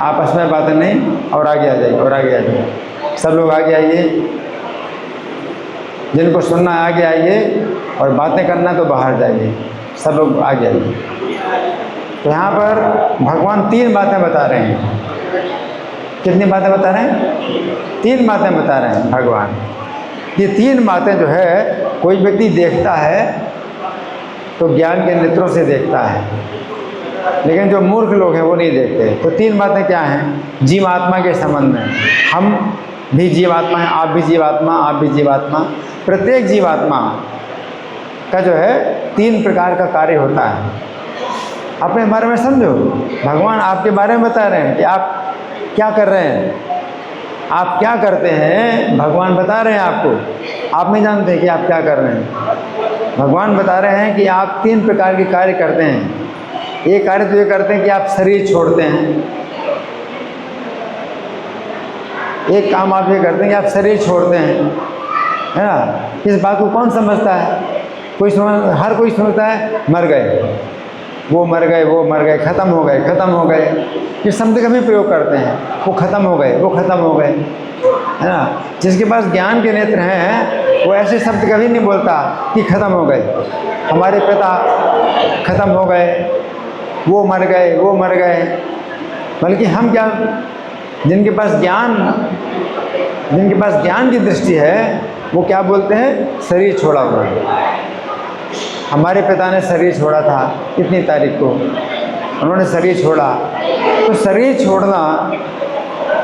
आपस में बातें नहीं, और आगे आ जाइए, और आगे आ जाइए। सब लोग आगे आइए, जिनको सुनना है आगे आइए, और बातें करना तो बाहर जाइए। सब लोग आगे आइए। तो यहाँ पर भगवान 3 बातें बता रहे हैं। कितनी बातें बता रहे हैं? 3 बातें बता रहे हैं भगवान। ये 3 बातें जो है कोई व्यक्ति देखता है तो ज्ञान के नेत्रों से देखता है, लेकिन जो मूर्ख लोग हैं वो नहीं देखते। तो 3 बातें क्या हैं? जीवात्मा के संबंध में। हम भी जीवात्मा हैं, आप भी जीवात्मा, आप भी जीवात्मा। प्रत्येक जीवात्मा का जो है 3 प्रकार का कार्य होता है। अपने बारे में समझो। भगवान आपके बारे में बता रहे हैं कि आप क्या कर रहे हैं, आप क्या करते हैं। भगवान बता रहे हैं आपको, आप नहीं जानते कि आप क्या कर रहे हैं। भगवान बता रहे हैं कि आप 3 प्रकार के कार्य करते हैं। एक कार्य तो ये करते हैं कि आप शरीर छोड़ते हैं। एक काम आप ये करते हैं कि आप शरीर छोड़ते हैं, है ना। इस बात को कौन समझता है? हर कोई समझता है मर गए, वो मर गए, वो मर गए, ख़त्म हो गए, ख़त्म हो गए। ये शब्द का भी प्रयोग करते हैं, वो ख़त्म हो गए, वो ख़त्म हो गए, है ना। जिसके पास ज्ञान के नेत्र हैं वो ऐसे शब्द कभी नहीं बोलता कि ख़त्म हो गए, हमारे पिता ख़त्म हो गए, वो मर गए, वो मर गए। बल्कि हम क्या, जिनके पास ज्ञान की दृष्टि है वो क्या बोलते हैं? शरीर छोड़ा हुआ है। हमारे पिता ने शरीर छोड़ा था इतनी तारीख को, उन्होंने शरीर छोड़ा। तो शरीर छोड़ना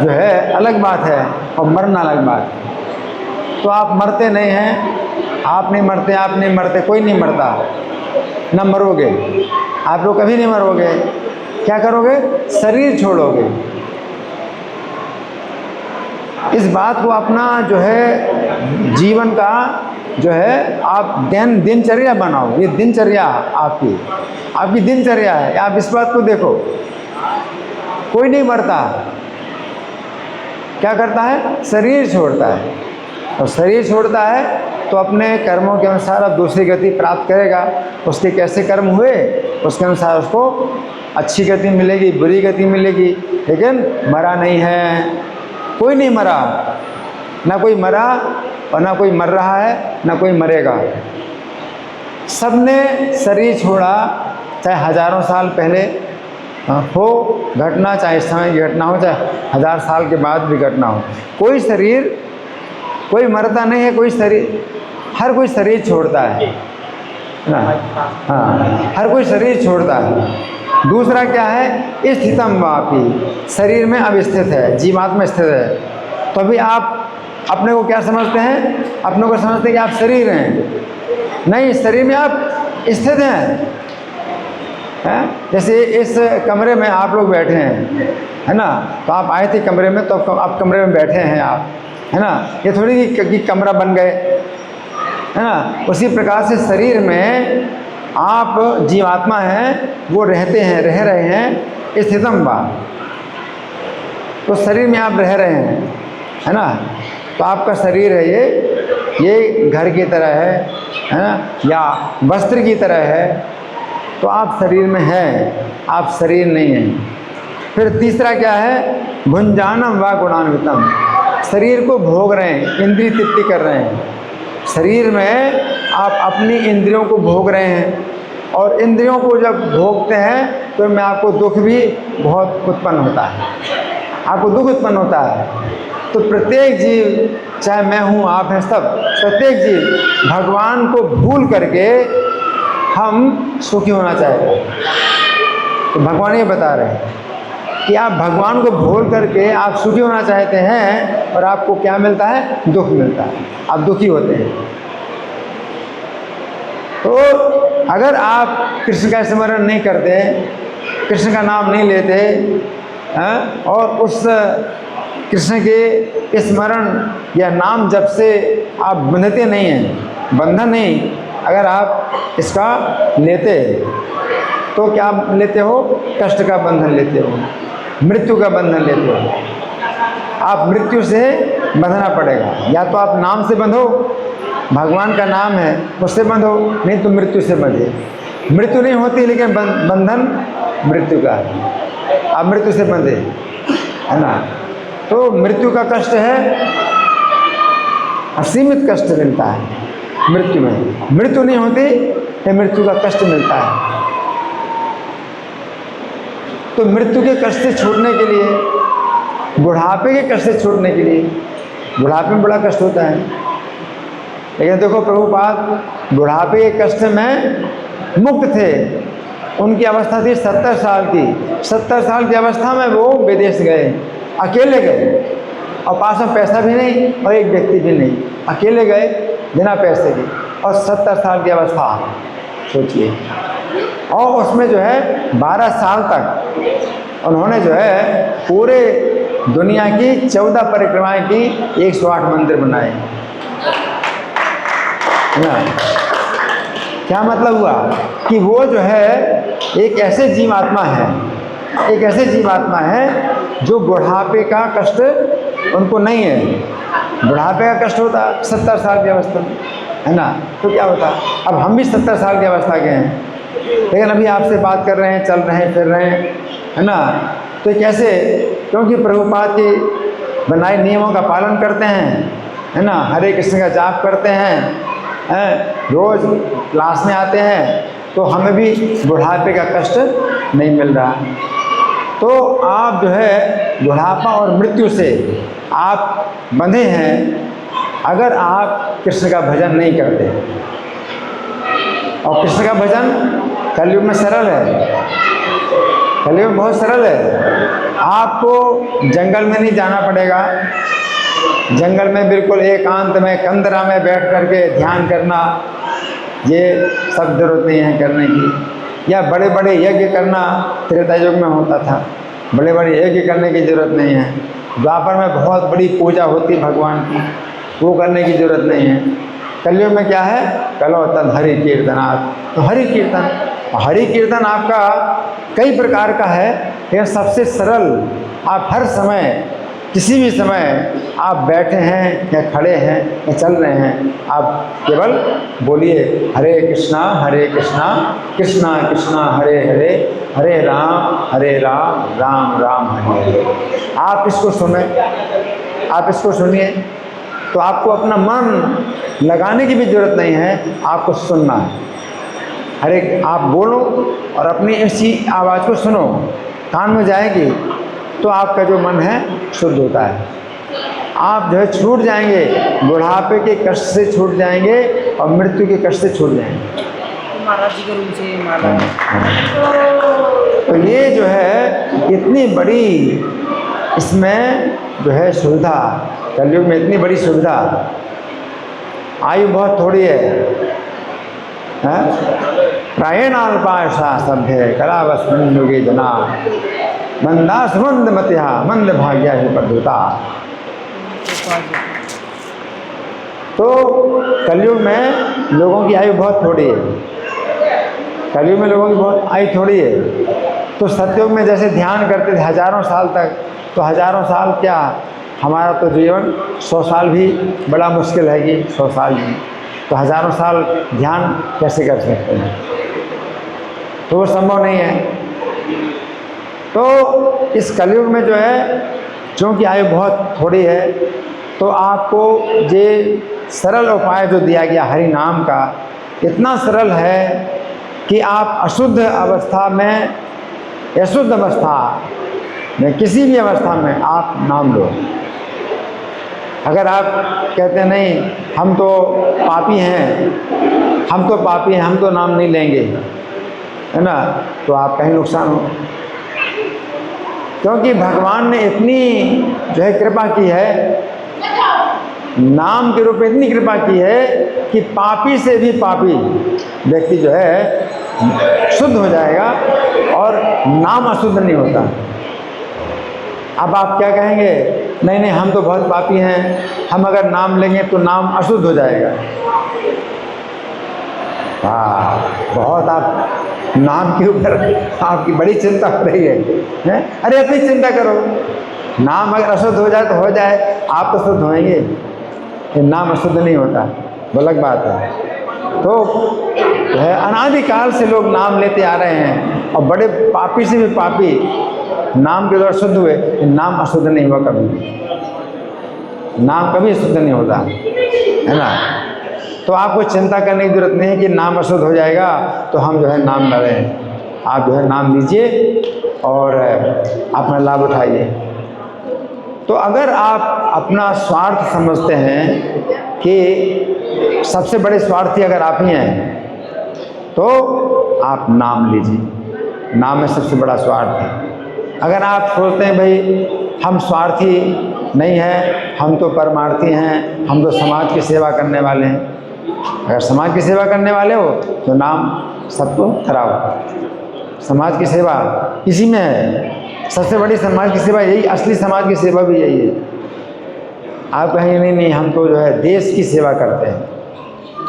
जो है अलग बात है और मरना अलग बात है। तो आप मरते नहीं हैं, आप नहीं मरते, आप नहीं मरते, कोई नहीं मरता, न मरोगे। आप लोग कभी नहीं मरोगे। क्या करोगे? शरीर छोड़ोगे। इस बात को अपना जो है जीवन का जो है आप दिनचर्या बनाओ। ये दिनचर्या आपकी दिनचर्या है। आप इस बात को देखो, कोई नहीं मरता, क्या करता है? शरीर छोड़ता है। और शरीर छोड़ता है तो अपने कर्मों के अनुसार अब दूसरी गति प्राप्त करेगा। उसके कैसे कर्म हुए उसके अनुसार उसको अच्छी गति मिलेगी, बुरी गति मिलेगी, लेकिन मरा नहीं है। कोई नहीं मरा, ना कोई मरा और ना कोई मर रहा है, ना कोई मरेगा। सबने शरीर छोड़ा, चाहे हजारों साल पहले हो घटना, चाहे इस समय की घटना हो, चाहे 1000 साल के बाद भी घटना हो। कोई मरता नहीं है, हर कोई शरीर छोड़ता है ना। हाँ, हर कोई शरीर छोड़ता है। दूसरा क्या है? स्थितम वापी, शरीर में अब स्थित है, जीवात्मा स्थित है। तो अभी आप अपने को क्या समझते हैं? अपने को समझते हैं कि आप शरीर हैं। नहीं, शरीर में आप स्थित हैं। जैसे इस कमरे में आप लोग बैठे हैं, है ना। तो आप आए थे कमरे में, तो आप कमरे में बैठे हैं आप, है ना। ये थोड़ी कि कमरा बन गए, है ना। उसी प्रकार से शरीर में आप जीवात्मा हैं, वो रहते हैं, रह रहे हैं स्थितम बा। तो शरीर में आप रह रहे हैं, है ना। तो आपका शरीर है ये घर की तरह है ना, या वस्त्र की तरह है। तो आप शरीर में हैं, आप शरीर नहीं हैं। फिर तीसरा क्या है? भुंजानम व गुणान्वितम, शरीर को भोग रहे हैं, इंद्रिय तृप्ति कर रहे हैं। शरीर में आप अपनी इंद्रियों को भोग रहे हैं, और इंद्रियों को जब भोगते हैं तो में आपको दुख भी बहुत उत्पन्न होता है, आपको दुख उत्पन्न होता है। तो प्रत्येक जीव, चाहे मैं हूँ, आप हैं, सब प्रत्येक जीव भगवान को भूल करके हम सुखी होना चाहते हैं। तो भगवान ये बता रहे हैं कि आप भगवान को भूल करके आप सुखी होना चाहते हैं, और आपको क्या मिलता है? दुख मिलता है, आप दुखी होते हैं। तो अगर आप कृष्ण का स्मरण नहीं करते, कृष्ण का नाम नहीं लेते हैं, और उस कृष्ण के स्मरण या नाम जप से आप बंधते नहीं हैं, बंधन नहीं, अगर आप इसका लेते तो क्या लेते हो? कष्ट का बंधन लेते हो, मृत्यु का बंधन लेते हो। आप मृत्यु से बंधना पड़ेगा। या तो आप नाम से बंधो, भगवान का नाम है उससे बंधो, नहीं तो मृत्यु से बंधे। मृत्यु नहीं होती, लेकिन बंधन मृत्यु का है। आप मृत्यु से बंधे, है ना। तो मृत्यु का कष्ट है, असीमित कष्ट मिलता है मृत्यु में। मृत्यु नहीं होती तो मृत्यु का कष्ट मिलता है। तो मृत्यु के कष्ट से छूटने के लिए, बुढ़ापे के कष्ट से छूटने के लिए, बुढ़ापे में बड़ा कष्ट होता है, लेकिन देखो प्रभुपाद बुढ़ापे के कष्ट में मुक्त थे। उनकी अवस्था थी 70 साल की। 70 साल की अवस्था में वो विदेश गए, अकेले गए, और पास में पैसा भी नहीं और एक व्यक्ति भी नहीं, अकेले गए बिना पैसे के, और 70 साल की अवस्था सोचिए। और उसमें जो है 12 साल तक उन्होंने जो है पूरे दुनिया की 14 परिक्रमाएं की, 108 मंदिर बनाए ना। क्या मतलब हुआ कि वो जो है एक ऐसे जीवात्मा है, एक ऐसे जीवात्मा है जो बुढ़ापे का कष्ट उनको नहीं है। बुढ़ापे का कष्ट होता 70 साल की अवस्था में, है ना। तो क्या होता, अब हम भी 70 साल की अवस्था के हैं, लेकिन अभी आपसे बात कर रहे हैं, चल रहे हैं, फिर रहे हैं, है ना। तो कैसे, क्योंकि प्रभुपाद के बनाए नियमों का पालन करते हैं, है ना। हरे कृष्ण का जाप करते हैं, रोज़ क्लास में आते हैं, तो हमें भी बुढ़ापे का कष्ट नहीं मिल रहा। तो आप जो है बुढ़ापा और मृत्यु से आप बंधे हैं अगर आप कृष्ण का भजन नहीं करते। और कृष्ण का भजन कलयुग में सरल है, कलयुग में बहुत सरल है। आपको जंगल में नहीं जाना पड़ेगा, जंगल में बिल्कुल एकांत में कंदरा में बैठ करके ध्यान करना, ये सब जरूरत नहीं है करने की। या बड़े बड़े यज्ञ करना त्रेता युग में होता था, बड़े बड़े यज्ञ करने की ज़रूरत नहीं है। द्वापर में बहुत बड़ी पूजा होती भगवान की, वो करने की ज़रूरत नहीं है। कलयुग में क्या है, कलो तद हरि कीर्तनात्। तो हरि कीर्तन, हरि कीर्तन आपका कई प्रकार का है, यह सबसे सरल। आप हर समय, किसी भी समय आप बैठे हैं या खड़े हैं या चल रहे हैं, आप केवल बोलिए हरे कृष्णा कृष्णा कृष्णा हरे हरे, हरे राम राम राम हरे हरे। आप इसको सुने, आप इसको सुनिए, तो आपको अपना मन लगाने की भी ज़रूरत नहीं है, आपको सुनना है। हरे आप बोलो और अपनी इसी आवाज़ को सुनो, कान में जाएगी तो आपका जो मन है शुद्ध होता है। आप जो है छूट जाएंगे, बुढ़ापे के कष्ट से छूट जाएंगे और मृत्यु के कष्ट से छूट जाएंगे। महाराज जी के रूम से माला। तो ये जो है इतनी बड़ी इसमें जो है सुविधा, कलयुग में इतनी बड़ी सुविधा। आयु बहुत थोड़ी है, प्रायणाल्पाशा सभ्य कलावस्मिन् युगे जना मंदास मंद मत्या मंद भाग्या ही प्रभुता। तो कलयुग में लोगों की आयु बहुत थोड़ी है, कलयुग में लोगों की बहुत आयु थोड़ी है। तो सतयुग में जैसे ध्यान करते थे हजारों साल तक, तो हजारों साल क्या, हमारा तो जीवन 100 साल भी बड़ा मुश्किल है कि 100 साल भी, तो हजारों साल ध्यान कैसे कर सकते हैं, तो वो संभव नहीं है। तो इस कलयुग में जो है, चूँकि आयु बहुत थोड़ी है, तो आपको ये सरल उपाय जो दिया गया हरि नाम का, इतना सरल है कि आप अशुद्ध अवस्था में या शुद्ध अवस्था में, किसी भी अवस्था में आप नाम लो। अगर आप कहते हैं नहीं हम तो पापी हैं, हम तो पापी हैं, हम तो नाम नहीं लेंगे, है ना, तो आपका ही नुकसान हो। क्योंकि भगवान ने इतनी जो है कृपा की है, नाम के रूप में इतनी कृपा की है कि पापी से भी पापी व्यक्ति जो है शुद्ध हो जाएगा और नाम अशुद्ध नहीं होता। अब आप क्या कहेंगे, नहीं नहीं हम तो बहुत पापी हैं, हम अगर नाम लेंगे तो नाम अशुद्ध हो जाएगा। हाँ, बहुत आप नाम के ऊपर आपकी बड़ी चिंता हो रही है? अरे अपनी चिंता करो, नाम अगर अशुद्ध हो जाए तो हो जाए, आप तो शुद्ध होएंगे, ये नाम अशुद्ध नहीं होता, वो अलग बात है। तो है अनादिकाल से लोग नाम लेते आ रहे हैं, और बड़े पापी से भी पापी नाम के द्वारा शुद्ध हुए, नाम अशुद्ध नहीं हुआ कभी भी। नाम कभी शुद्ध नहीं होता, है ना। तो आपको चिंता करने की जरूरत नहीं है कि नाम अशुद्ध हो जाएगा तो हम जो है नाम न लें। आप जो है नाम लीजिए और अपना लाभ उठाइए। तो अगर आप अपना स्वार्थ समझते हैं कि सबसे बड़े स्वार्थी अगर आप ही हैं, तो आप नाम लीजिए। नाम में सबसे बड़ा स्वार्थ है। अगर आप सोचते हैं भाई हम स्वार्थी नहीं हैं, हम तो परमार्थी हैं, हम तो समाज की सेवा करने वाले हैं, अगर समाज की सेवा करने वाले हो तो नाम सबको कराओ। समाज की सेवा इसी में है। सबसे बड़ी समाज की सेवा यही, असली समाज की सेवा भी यही है। आप कहेंगे नहीं हम तो जो है देश की सेवा करते हैं,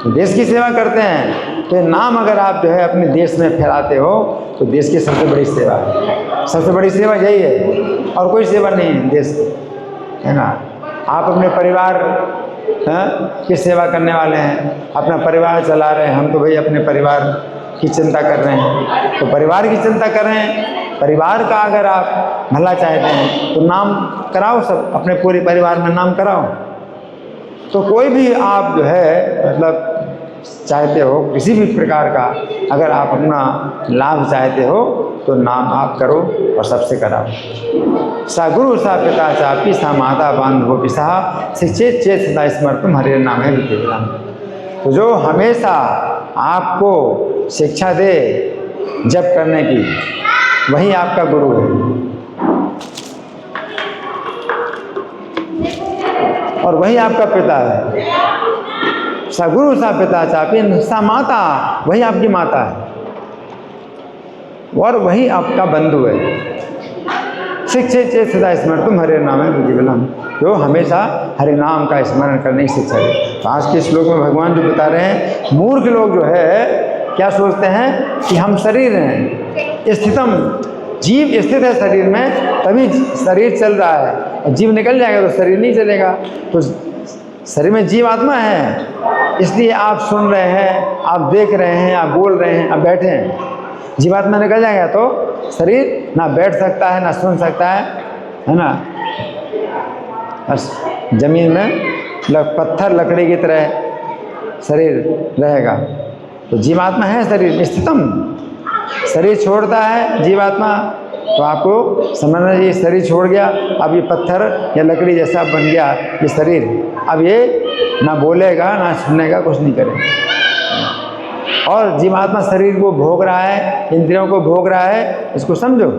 तो देश की सेवा करते हैं तो नाम अगर आप जो है अपने देश में फैलाते हो तो देश की सबसे बड़ी सेवा है। सबसे बड़ी सेवा यही है और कोई सेवा नहीं है देश की, है ना। आप अपने परिवार की सेवा करने वाले हैं, अपना परिवार चला रहे हैं। हम तो भाई अपने परिवार की चिंता कर रहे हैं, तो परिवार की चिंता कर रहे हैं। परिवार का अगर आप भला चाहते हैं तो नाम कराओ, सब अपने पूरे परिवार में नाम कराओ। तो कोई भी आप जो है मतलब चाहते हो किसी भी प्रकार का, अगर आप अपना लाभ चाहते हो तो नाम आप करो और सबसे कराओ। सा गुरु सा पिता चापी सा माता बांधवो पिसा शिक्षित चेत सदा स्मर्तुम हरे नाम है विद्याम। तो जो हमेशा आपको शिक्षा दे जप करने की, वही आपका गुरु है और वही आपका पिता है। सा गुरु सा पिता चापी सा माता, वही आपकी माता है और वही आपका बंधु है। शिक्षित चेत सदा स्मर्तुम हरे नाम है विद्याम, जो हमेशा हरे नाम का स्मरण करने की शिक्षा है। तो आज के श्लोक में भगवान जो बता रहे हैं, मूर्ख लोग जो है क्या सोचते हैं कि हम शरीर हैं, स्थितम, जीव स्थित है शरीर में तभी शरीर चल रहा है, और जीव निकल जाएगा तो शरीर नहीं चलेगा। तो शरीर में जीव आत्मा है, इसलिए आप सुन रहे हैं, आप देख रहे हैं, आप बोल रहे हैं, आप बैठे हैं। जीवात्मा निकल जाएगा तो शरीर ना बैठ सकता है ना सुन सकता है ना। बस जमीन में पत्थर लकड़ी की तरह शरीर रहेगा। तो जीवात्मा है शरीर में स्थितम, शरीर छोड़ता है जीवात्मा तो आपको समझना चाहिए शरीर छोड़ गया, अब ये पत्थर या लकड़ी जैसा बन गया ये शरीर। अब ये ना बोलेगा ना सुनेगा, कुछ नहीं करेगा। और जीवात्मा शरीर को भोग रहा है, इंद्रियों को भोग रहा है, इसको समझो।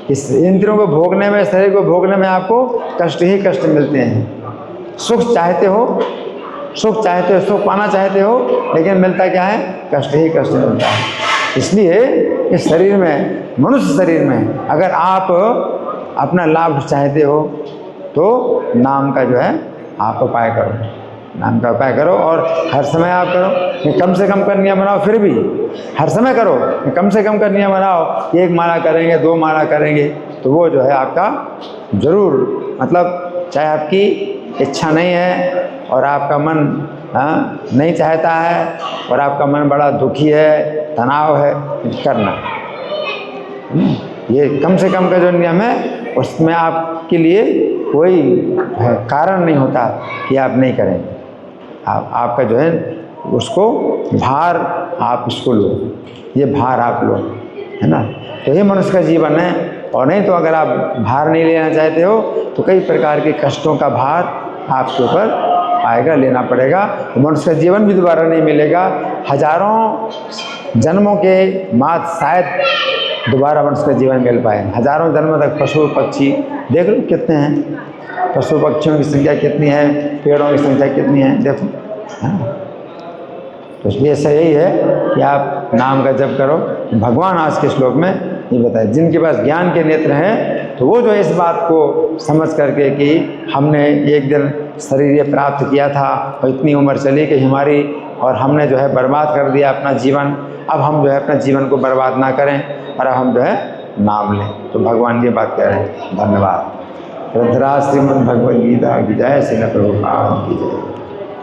इस इंद्रियों को भोगने में, शरीर को भोगने में आपको कष्ट ही कष्ट मिलते हैं। सुख चाहते हो, सुख चाहते हो, सुख पाना चाहते हो, लेकिन मिलता क्या है? कष्ट ही कष्ट मिलता है। इसलिए इस शरीर में, मनुष्य शरीर में अगर आप अपना लाभ चाहते हो तो नाम का जो है आप उपाय करो, नाम का उपाय करो। और हर समय आप करो, कम से कम का नियम बनाओ, फिर भी हर समय करो, कम से कम का नियम बनाओ। एक माला करेंगे, 2 माला करेंगे तो वो जो है आपका ज़रूर, मतलब चाहे आपकी इच्छा नहीं है और आपका मन नहीं चाहता है और आपका मन बड़ा दुखी है, तनाव है, करना। ये कम से कम का जो नियम है उसमें आपके लिए कोई कारण नहीं होता कि आप नहीं करें। आपका जो है उसको भार आप इसको लो, ये भार आप लो, है ना। तो ये मनुष्य का जीवन है। और नहीं तो अगर आप भार नहीं लेना चाहते हो तो कई प्रकार के कष्टों का भार आपके ऊपर आएगा, लेना पड़ेगा। तो मनुष्य का जीवन भी दोबारा नहीं मिलेगा। हजारों जन्मों के बाद शायद दोबारा मनुष्य का जीवन मिल पाए। हजारों जन्मों तक पशु पक्षी देख लो कितने हैं, पशु पक्षियों की संख्या कितनी है, पेड़ों की संख्या कितनी है, देखो, है। तो इसलिए ऐसा यही है कि आप नाम का जप करो। भगवान आज के श्लोक में ये बताए, जिनके पास ज्ञान के नेत्र हैं तो वो जो इस बात को समझ करके कि हमने एक दिन शरीर ये प्राप्त किया था और इतनी उम्र चली कि हमारी, और हमने जो है बर्बाद कर दिया अपना जीवन, अब हम जो है अपना जीवन को बर्बाद ना करें और अब हम जो है नाम लें। तो भगवान ये बात कह रहे हैं। धन्यवाद। ग्रंथराज श्रीमद् भगवद गीता की जय, श्रील प्रभुपाद की जय।